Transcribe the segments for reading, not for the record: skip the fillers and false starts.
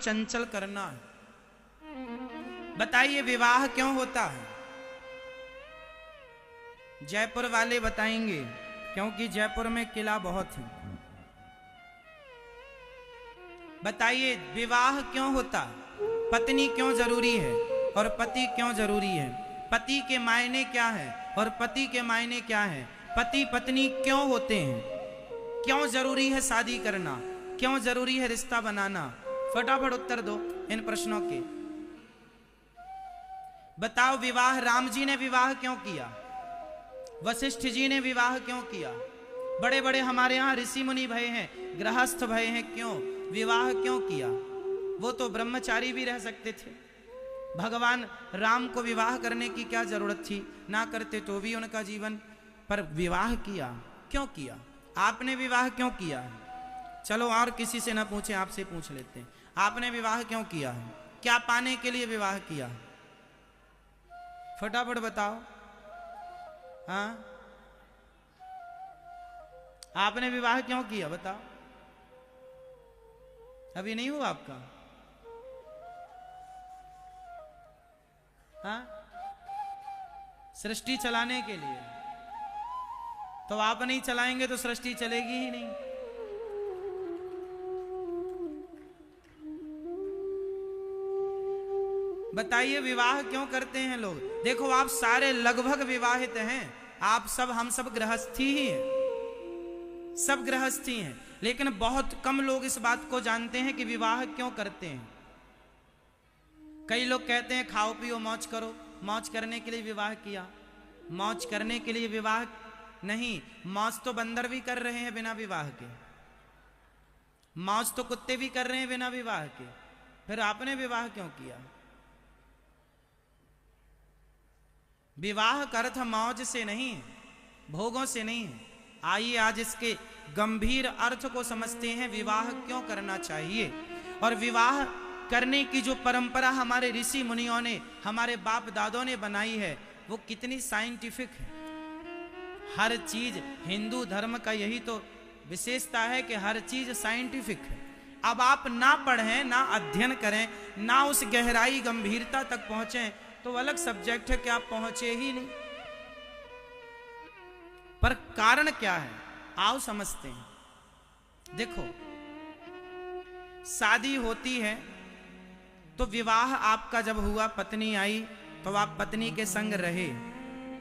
चंचल करना है। बताइए विवाह क्यों होता है? जयपुर वाले बताएंगे, क्योंकि जयपुर में किला बहुत है। बताइए विवाह क्यों होता है? पत्नी क्यों जरूरी है और पति क्यों जरूरी है? पति के मायने क्या है और पति के मायने क्या है? पति पत्नी क्यों होते हैं? क्यों जरूरी है शादी करना? क्यों जरूरी है रिश्ता बनाना? फटाफट उत्तर दो इन प्रश्नों के। बताओ विवाह, राम जी ने विवाह क्यों किया? वशिष्ठ जी ने विवाह क्यों किया? बड़े बड़े हमारे यहाँ ऋषि मुनि भय हैं, गृहस्थ भय हैं, क्यों विवाह क्यों किया? वो तो ब्रह्मचारी भी रह सकते थे। भगवान राम को विवाह करने की क्या जरूरत थी? ना करते तो भी उनका जीवन, पर विवाह किया। क्यों किया? आपने विवाह क्यों किया है? चलो और किसी से ना पूछे, आपसे पूछ लेते हैं। आपने विवाह क्यों किया है? क्या पाने के लिए विवाह किया है? फटाफट बताओ। हाँ, आपने विवाह क्यों किया? बताओ। अभी नहीं हुआ आपका? हाँ, सृष्टि चलाने के लिए। तो आप नहीं चलाएंगे तो सृष्टि चलेगी ही नहीं। बताइए विवाह क्यों करते हैं लोग? देखो आप सारे लगभग विवाहित हैं, आप सब, हम सब गृहस्थी ही हैं, सब गृहस्थी हैं, लेकिन बहुत कम लोग इस बात को जानते हैं कि विवाह क्यों करते हैं। कई लोग कहते हैं खाओ पियो मौज करो, मौज करने के लिए विवाह किया। मौज करने के लिए विवाह नहीं, मौज तो बंदर भी कर रहे हैं बिना विवाह के, मौज तो कुत्ते भी कर रहे हैं बिना विवाह के, फिर आपने विवाह क्यों किया? विवाह का अर्थ मौज से नहीं है, भोगों से नहीं है। आइए आज इसके गंभीर अर्थ को समझते हैं, विवाह क्यों करना चाहिए। और विवाह करने की जो परंपरा हमारे ऋषि मुनियों ने, हमारे बाप दादों ने बनाई है, वो कितनी साइंटिफिक है। हर चीज, हिंदू धर्म का यही तो विशेषता है कि हर चीज साइंटिफिक है। अब आप ना पढ़ें, ना अध्ययन करें, ना उस गहराई गंभीरता तक पहुंचें तो अलग सब्जेक्ट है कि आप पहुंचे ही नहीं। पर कारण क्या है, आओ समझते हैं। देखो, शादी होती है तो विवाह आपका जब हुआ, पत्नी आई तो आप पत्नी के संग रहे।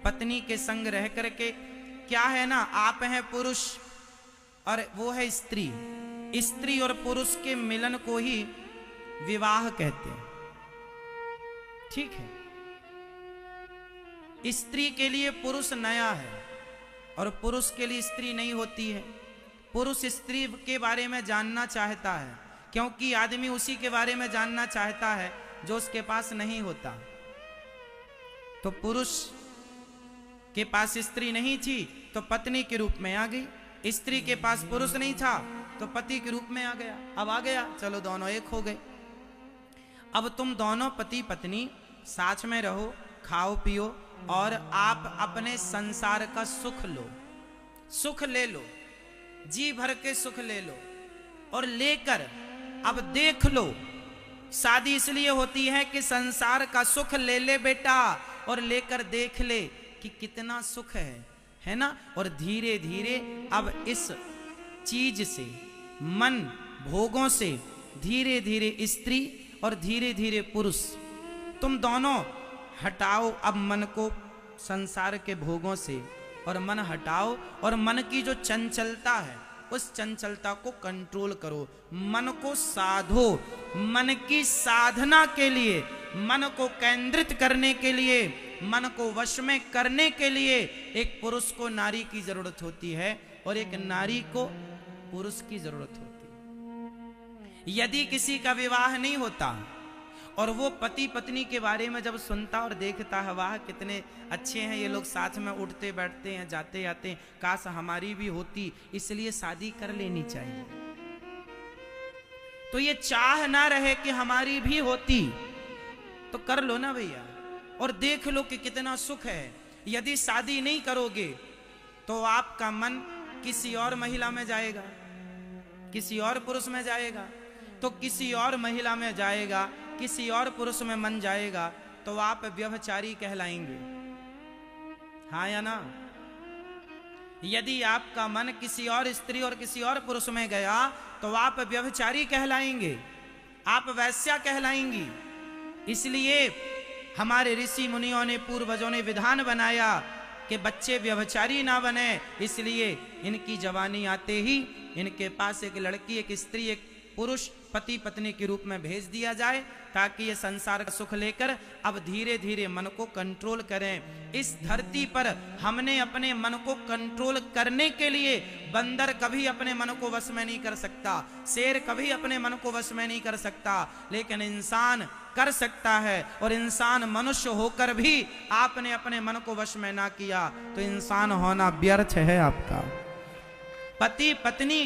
पत्नी के संग रह करके क्या है ना, आप हैं पुरुष और वो है स्त्री। स्त्री और पुरुष के मिलन को ही विवाह कहते हैं। ठीक है, स्त्री के लिए पुरुष नया है और पुरुष के लिए स्त्री नहीं होती है। पुरुष स्त्री के बारे में जानना चाहता है, क्योंकि आदमी उसी के बारे में जानना चाहता है जो उसके पास नहीं होता। तो पुरुष के पास स्त्री नहीं थी तो पत्नी के रूप में आ गई, स्त्री के पास पुरुष नहीं था तो पति के रूप में आ गया। अब आ गया, चलो दोनों एक हो गए। अब तुम दोनों पति पत्नी साथ में रहो, खाओ पियो और आप अपने संसार का सुख लो, सुख ले लो, जी भर के सुख ले लो। और लेकर अब देख लो, शादी इसलिए होती है कि संसार का सुख ले ले बेटा, और लेकर देख ले कि कितना सुख है ना। और धीरे धीरे अब इस चीज से, मन भोगों से, धीरे धीरे स्त्री और धीरे धीरे पुरुष, तुम दोनों हटाओ अब मन को संसार के भोगों से, और मन हटाओ और मन की जो चंचलता है उस चंचलता को कंट्रोल करो। मन को साधो, मन की साधना के लिए, मन को केंद्रित करने के लिए, मन को वश में करने के लिए एक पुरुष को नारी की जरूरत होती है और एक नारी को पुरुष की जरूरत होती है। यदि किसी का विवाह नहीं होता और वो पति पत्नी के बारे में जब सुनता और देखता है, वाह कितने अच्छे हैं ये लोग, साथ में उठते बैठते हैं, जाते आते हैं, काश हमारी भी होती, इसलिए शादी कर लेनी चाहिए। तो ये चाह ना रहे कि हमारी भी होती तो कर लो ना भैया, और देख लो कि कितना सुख है। यदि शादी नहीं करोगे तो आपका मन किसी और महिला में जाएगा, किसी और पुरुष में जाएगा। तो किसी और महिला में जाएगा, किसी और पुरुष में मन जाएगा, तो आप व्यभिचारी कहलाएंगे। हाँ या ना? यदि आपका मन किसी और स्त्री और किसी और पुरुष में गया तो आप व्यभिचारी कहलाएंगे, आप वैश्या कहलाएंगी। इसलिए हमारे ऋषि मुनियों ने, पूर्वजों ने विधान बनाया कि बच्चे व्यभिचारी ना बने। इसलिए इनकी जवानी आते ही इनके पास एक लड़की, एक स्त्री, एक पुरुष पति पत्नी के रूप में भेज दिया जाए, ताकि ये संसार का सुख लेकर अब धीरे धीरे मन को कंट्रोल करें। इस धरती पर हमने अपने मन को कंट्रोल करने के लिए, बंदर कभी अपने मन को वश में नहीं कर सकता, शेर कभी अपने मन को वश में नहीं कर सकता, लेकिन इंसान कर सकता है। और इंसान मनुष्य होकर भी आपने अपने मन को वश में ना किया तो इंसान होना व्यर्थ है आपका। पति पत्नी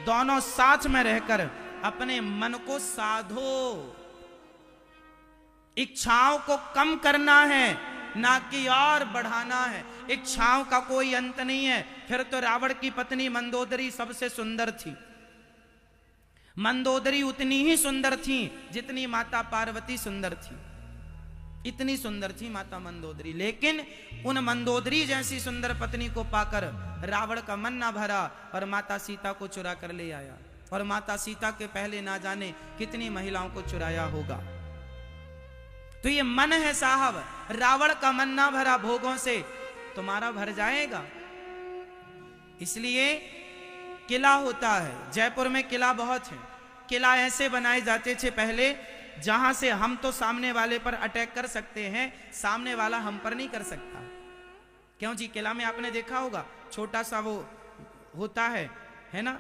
दोनों साथ में रहकर अपने मन को साधो। इच्छाओं को कम करना है, ना कि और बढ़ाना है। इच्छाओं का कोई अंत नहीं है। फिर तो रावण की पत्नी मंदोदरी सबसे सुंदर थी। मंदोदरी उतनी ही सुंदर थी जितनी माता पार्वती सुंदर थी। इतनी सुंदर थी माता मंदोदरी। लेकिन उन मंदोदरी जैसी सुंदर पत्नी को पाकर रावण का मन ना भरा और माता सीता को चुरा कर ले आया। और माता सीता के पहले ना जाने कितनी महिलाओं को चुराया होगा। तो ये मन है साहब, रावण का मन ना भरा भोगों से, तुम्हारा भर जाएगा। इसलिए किला होता है, जयपुर में किला बहुत है। किला ऐसे बनाए जाते थे पहले, जहां से हम तो सामने वाले पर अटैक कर सकते हैं, सामने वाला हम पर नहीं कर सकता। क्यों जी? किला में आपने देखा होगा छोटा सा वो होता है ना,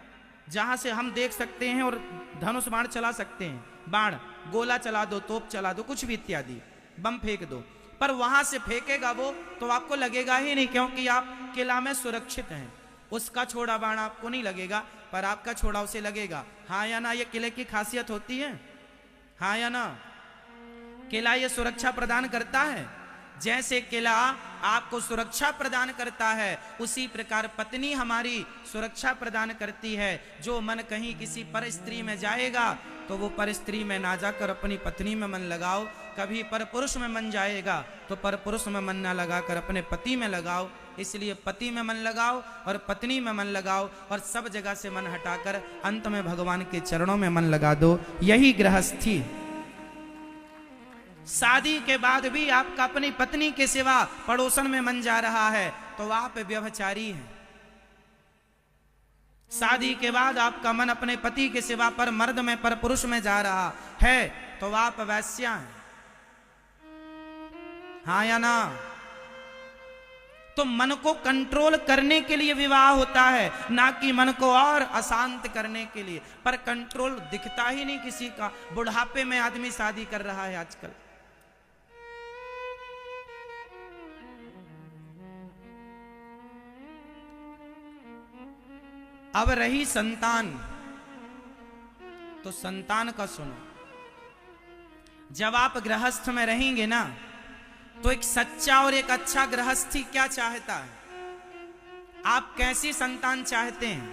जहां से हम देख सकते हैं और धनुष बाण चला सकते हैं। बाण, गोला चला दो, तोप चला दो, कुछ भी इत्यादि, बम फेंक दो। पर वहां से फेंकेगा वो तो आपको लगेगा ही नहीं, क्योंकि आप किला में सुरक्षित हैं। उसका छोड़ा बाण आपको नहीं लगेगा, पर आपका छोड़ा उसे लगेगा। हाँ या ना? ये किले की खासियत होती है। हाँ या ना? किला ये सुरक्षा प्रदान करता है। जैसे किला आपको सुरक्षा प्रदान करता है, उसी प्रकार पत्नी हमारी सुरक्षा प्रदान करती है। जो मन कहीं किसी पर स्त्री में जाएगा तो वो पर स्त्री में ना जाकर अपनी पत्नी में मन लगाओ। कभी पर पुरुष में मन जाएगा तो पर पुरुष में मन ना लगाकर अपने पति में लगाओ। इसलिए पति में मन लगाओ और पत्नी में मन लगाओ, और सब जगह से मन हटाकर अंत में भगवान के चरणों में मन लगा दो। यही गृहस्थी। शादी के बाद भी आपका अपनी पत्नी के सिवा पड़ोसन में मन जा रहा है तो आप व्यभिचारी हैं। शादी के बाद आपका मन अपने पति के सिवा पर मर्द में, पर पुरुष में जा रहा है तो आप वैश्या हैं। हाँ या ना? तो मन को कंट्रोल करने के लिए विवाह होता है, ना कि मन को और अशांत करने के लिए। पर कंट्रोल दिखता ही नहीं किसी का। बुढ़ापे में आदमी शादी कर रहा है आजकल। अब रही संतान, तो संतान का सुनो। जब आप गृहस्थ में रहेंगे ना, तो एक सच्चा और एक अच्छा गृहस्थी क्या चाहता है? आप कैसी संतान चाहते हैं?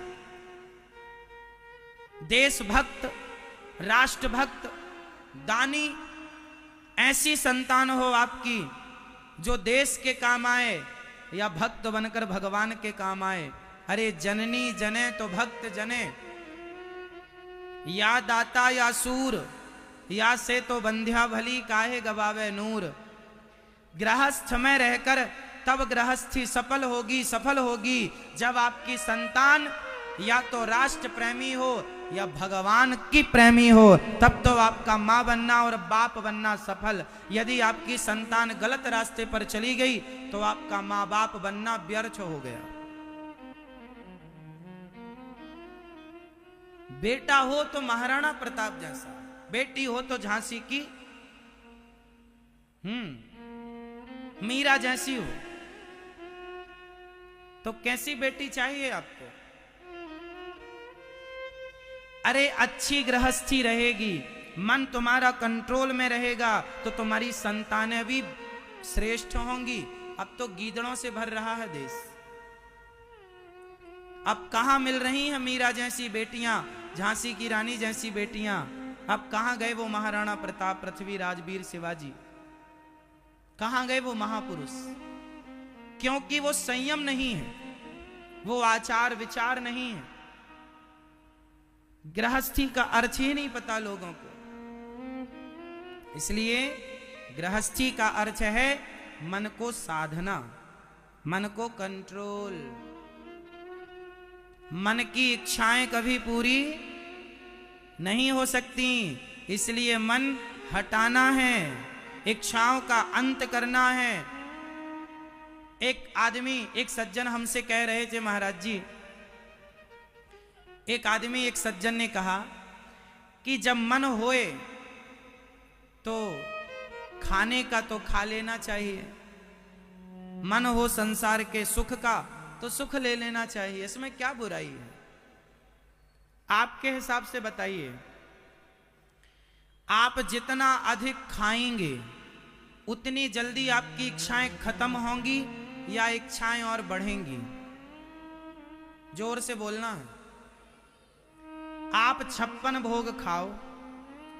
देशभक्त, राष्ट्रभक्त, दानी, ऐसी संतान हो आपकी जो देश के काम आए, या भक्त बनकर भगवान के काम आए। अरे जननी जने तो भक्त जने, या दाता या सूर, या से तो बंध्या भली काहे गवावे नूर। गृहस्थ में रहकर तब गृहस्थी सफल होगी जब आपकी संतान या तो राष्ट्र प्रेमी हो या भगवान की प्रेमी हो। तब तो आपका माँ बनना और बाप बनना सफल। यदि आपकी संतान गलत रास्ते पर चली गई तो आपका माँ बाप बनना व्यर्थ हो गया। बेटा हो तो महाराणा प्रताप जैसा, बेटी हो तो झांसी की मीरा जैसी हो। तो कैसी बेटी चाहिए आपको? अरे अच्छी गृहस्थी रहेगी, मन तुम्हारा कंट्रोल में रहेगा तो तुम्हारी संतानें भी श्रेष्ठ होंगी। अब तो गीदड़ों से भर रहा है देश। अब कहां मिल रही हैं मीरा जैसी बेटियां, झांसी की रानी जैसी बेटियां? अब कहां गए वो महाराणा प्रताप, पृथ्वीराज, वीर शिवाजी? कहां गए वो महापुरुष? क्योंकि वो संयम नहीं है, वो आचार विचार नहीं है। गृहस्थी का अर्थ ही नहीं पता लोगों को। इसलिए गृहस्थी का अर्थ है मन को साधना, मन को कंट्रोल। मन की इच्छाएं कभी पूरी नहीं हो सकती, इसलिए मन हटाना है, इच्छाओं का अंत करना है। एक आदमी, एक सज्जन हमसे कह रहे थे, महाराज जी, एक सज्जन ने कहा कि जब मन होए तो खाने का तो खा लेना चाहिए, मन हो संसार के सुख का तो सुख ले लेना चाहिए, इसमें क्या बुराई है? आपके हिसाब से बताइए, आप जितना अधिक खाएंगे उतनी जल्दी आपकी इच्छाएं खत्म होंगी या इच्छाएं और बढ़ेंगी? जोर से बोलना है। आप 56 भोग खाओ,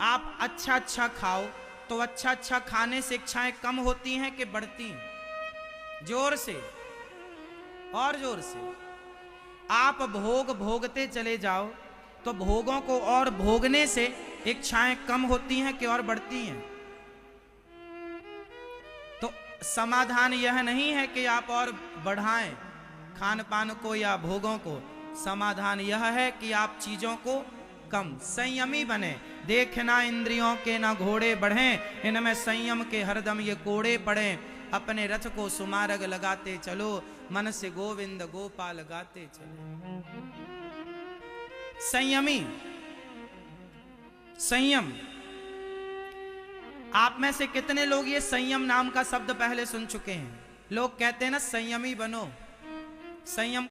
आप अच्छा अच्छा खाओ, तो अच्छा अच्छा खाने से इच्छाएं कम होती हैं कि बढ़ती हैं? जोर से, और जोर से। आप भोग भोगते चले जाओ तो भोगों को और भोगने से इच्छाएं कम होती हैं कि और बढ़ती हैं? तो समाधान यह नहीं है कि आप और बढ़ाएं खान पान को या भोगों को। समाधान यह है कि आप चीजों को कम, संयमी बने। देखना इंद्रियों के ना घोड़े बढ़ें, इनमें संयम के हरदम ये कोड़े पड़े। अपने रथ को सुमारग लगाते चलो, मन से गोविंद गोपाल गाते चलो। संयमी, संयम। आप में से कितने लोग ये संयम नाम का शब्द पहले सुन चुके हैं? लोग कहते हैं ना, संयमी बनो, संयम